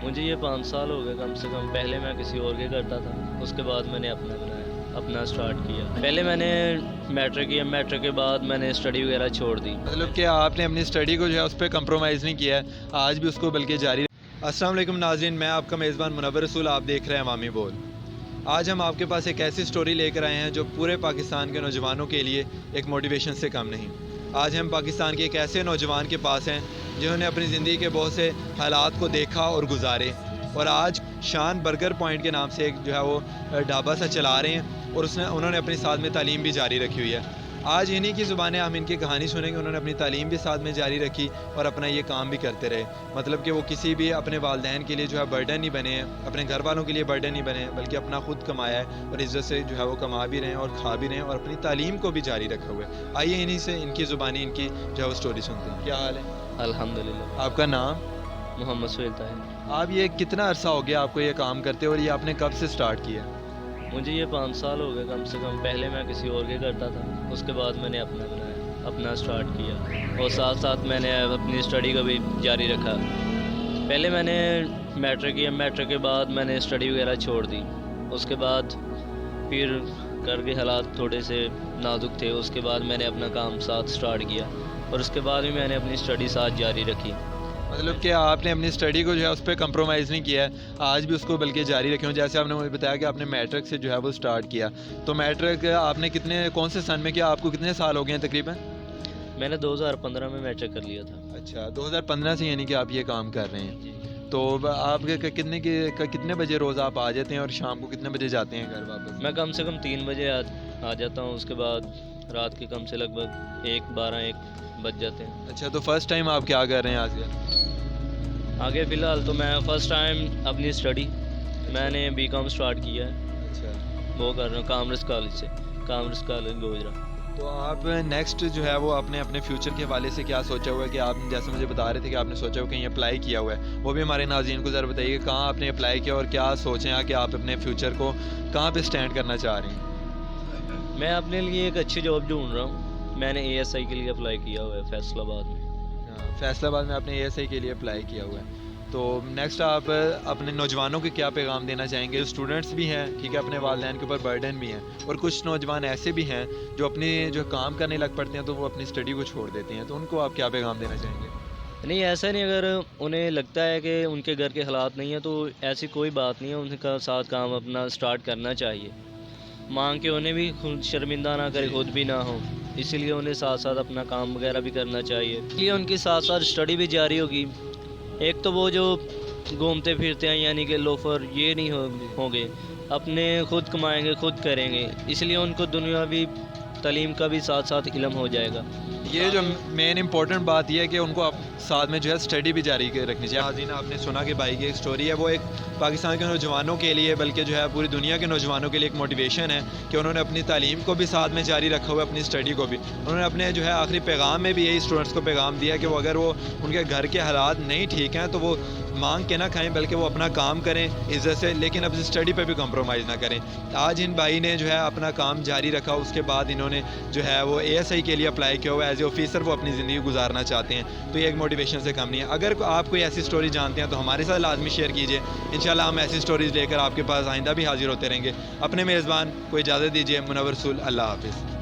مجھے یہ 5 سال ہو گئے کم سے کم. پہلے میں کسی اور کے کرتا تھا، اس کے بعد میں نے اپنا بنایا، اپنا اسٹارٹ کیا. پہلے میں نے میٹرک کیا، میٹرک کے بعد میں نے اسٹڈی وغیرہ چھوڑ دی. مطلب کہ آپ نے اپنی اسٹڈی کو جو ہے اس پہ کمپرومائز نہیں کیا ہے، آج بھی اس کو بلکہ جاری. السلام علیکم ناظرین، میں آپ کا میزبان منور رسول، آپ دیکھ رہے ہیں عوامی بول. آج ہم آپ کے پاس ایک ایسی سٹوری لے کر آئے ہیں جو پورے پاکستان کے نوجوانوں کے لیے ایک موٹیویشن سے کم نہیں. آج ہم پاکستان کے ایک ایسے نوجوان کے پاس ہیں جنہوں نے اپنی زندگی کے بہت سے حالات کو دیکھا اور گزارے، اور آج شان برگر پوائنٹ کے نام سے ایک جو ہے وہ ڈھابا سا چلا رہے ہیں، اور انہوں نے اپنی ساتھ میں تعلیم بھی جاری رکھی ہوئی ہے. آج انہی کی زبانیں ہم ان کی کہانی سنیں گے. انہوں نے اپنی تعلیم بھی ساتھ میں جاری رکھی اور اپنا یہ کام بھی کرتے رہے. مطلب کہ وہ کسی بھی اپنے والدین کے لیے جو ہے برڈن نہیں بنے ہیں، اپنے گھر والوں کے لیے برڈن نہیں بنے ہیں، بلکہ اپنا خود کمایا ہے اور عزت سے جو ہے وہ کما بھی رہے ہیں اور کھا بھی رہے ہیں اور اپنی تعلیم کو بھی جاری رکھا ہوا ہے. آئیے انہی سے ان کی زبانی، ان کی جو ہے وہ سٹوری سنتے ہیں. کیا حال ہے؟ الحمدللہ. آپ کا نام؟ محمد سہیل طاہر. آپ یہ کتنا عرصہ ہو گیا آپ کو یہ کام کرتے اور یہ آپ نے کب سے سٹارٹ کیا؟ مجھے یہ 5 سال ہو گئے کم سے کم. پہلے میں کسی اور کے کرتا تھا، اس کے بعد میں نے اپنا بنایا، اپنا اسٹارٹ کیا، اور ساتھ ساتھ میں نے اپنی اسٹڈی کو بھی جاری رکھا. پہلے میں نے میٹرک کیا، میٹرک کے بعد میں نے اسٹڈی وغیرہ چھوڑ دی. اس کے بعد پھر گھر کے حالات تھوڑے سے نازک تھے، اس کے بعد میں نے اپنا کام ساتھ اسٹارٹ کیا، اور اس کے بعد بھی میں نے اپنی اسٹڈی ساتھ جاری رکھی. مطلب کہ آپ نے اپنی اسٹڈی کو جو ہے اس پہ کمپرومائز نہیں کیا ہے، آج بھی اس کو بلکہ جاری رکھے ہوں. جیسے آپ نے مجھے بتایا کہ آپ نے میٹرک سے جو ہے وہ سٹارٹ کیا، تو میٹرک آپ نے کون سے سن میں کیا؟ آپ کو کتنے سال ہو گئے ہیں تقریباً؟ میں نے 2015 میں میٹرک کر لیا تھا. اچھا، 2015 سے یعنی کہ آپ یہ کام کر رہے ہیں. جی. تو آپ کتنے بجے روز آپ آ جاتے ہیں اور شام کو کتنے بجے جاتے ہیں گھر واپس؟ میں کم سے کم 3 بجے آ جاتا ہوں. اس کے بعد رات کے کم سے لگ بھگ 1 بج جاتے ہیں. اچھا، تو فرسٹ ٹائم آپ کیا کر رہے ہیں آج کل؟ آگے فی الحال تو میں فرسٹ ٹائم اپنی اسٹڈی میں نے BCom اسٹارٹ کیا ہے. اچھا، وہ کر رہا ہوں کامرس کالج سے، کامرس کالج گوجرا. تو آپ نیکسٹ جو ہے وہ آپ نے اپنے فیوچر کے حوالے سے کیا سوچا ہوا ہے؟ کہ آپ جیسے مجھے بتا رہے تھے کہ آپ نے سوچا ہوا کہیں اپلائی کیا ہوا ہے، وہ بھی ہمارے ناظرین کو ذرا بتائیے کہ کہاں آپ نے اپلائی کیا اور کیا سوچیں کہ آپ اپنے فیوچر کو کہاں پہ سٹینڈ کرنا چاہ رہے ہیں؟ میں اپنے لیے ایک اچھی جاب ڈھونڈ رہا ہوں. میں نے ASI کے لیے اپلائی کیا ہوا ہے فیصل آباد میں. فیصل آباد میں آپ نے ASI کے لیے اپلائی کیا ہوا ہے. تو نیکسٹ آپ اپنے نوجوانوں کو کیا پیغام دینا چاہیں گے؟ جو اسٹوڈنٹس بھی ہیں، ٹھیک ہے، اپنے والدین کے اوپر برڈن بھی ہیں، اور کچھ نوجوان ایسے بھی ہیں جو اپنی جو کام کرنے لگ پڑتے ہیں تو وہ اپنی اسٹڈی کو چھوڑ دیتے ہیں، تو ان کو آپ کیا پیغام دینا چاہیں گے؟ نہیں، ایسا نہیں. اگر انہیں لگتا ہے کہ ان کے گھر کے حالات نہیں ہیں تو ایسی کوئی بات نہیں ہے، ان کا ساتھ کام اپنا اسٹارٹ کرنا چاہیے. مانگ کے انہیں بھی خود شرمندہ نہ کرے، خود بھی نہ ہو. اسی لیے انہیں ساتھ ساتھ اپنا کام وغیرہ بھی کرنا چاہیے. اس لیے ان کی ساتھ ساتھ اسٹڈی بھی جاری ہوگی. ایک تو وہ جو گھومتے پھرتے ہیں یعنی کہ لوفر، یہ نہیں ہوں گے، اپنے خود کمائیں گے، خود کریں گے. اس لیے ان کو دنیاوی تعلیم کا بھی ساتھ ساتھ علم ہو جائے گا. یہ جو مین امپورٹنٹ بات یہ ہے کہ ان کو ساتھ میں جو ہے اسٹڈی بھی جاری رکھنی چاہیے. حاضرین، آپ نے سنا کہ بھائی کی ایک سٹوری ہے، وہ ایک پاکستان کے نوجوانوں کے لیے بلکہ جو ہے پوری دنیا کے نوجوانوں کے لیے ایک موٹیویشن ہے کہ انہوں نے اپنی تعلیم کو بھی ساتھ میں جاری رکھا ہوا ہے، اپنی اسٹڈی کو بھی. انہوں نے اپنے جو ہے آخری پیغام میں بھی یہی اسٹوڈنٹس کو پیغام دیا کہ وہ اگر ان کے گھر کے حالات نہیں ٹھیک ہیں تو وہ مانگ کے نہ کھائیں، بلکہ وہ اپنا کام کریں عزت سے، لیکن اپنی اسٹڈی پہ بھی کمپرومائز نہ کریں. آج ان بھائی نے جو ہے اپنا کام جاری رکھا. اس کے بعد انہوں نے جو ہے وہ ASI کے لیے اپلائی کیا ہوا ہے. ایز اے آفیسر وہ اپنی زندگی گزارنا چاہتے ہیں، تو یہ ایک موٹیویشن سے کم نہیں ہے. اگر آپ کوئی ایسی سٹوری جانتے ہیں تو ہمارے ساتھ لازمی شیئر کیجیے. انشاءاللہ ہم ایسی سٹوریز لے کر آپ کے پاس آئندہ بھی حاضر ہوتے رہیں گے. اپنے میزبان کو اجازت دیجیے. منور رسول، اللہ حافظ.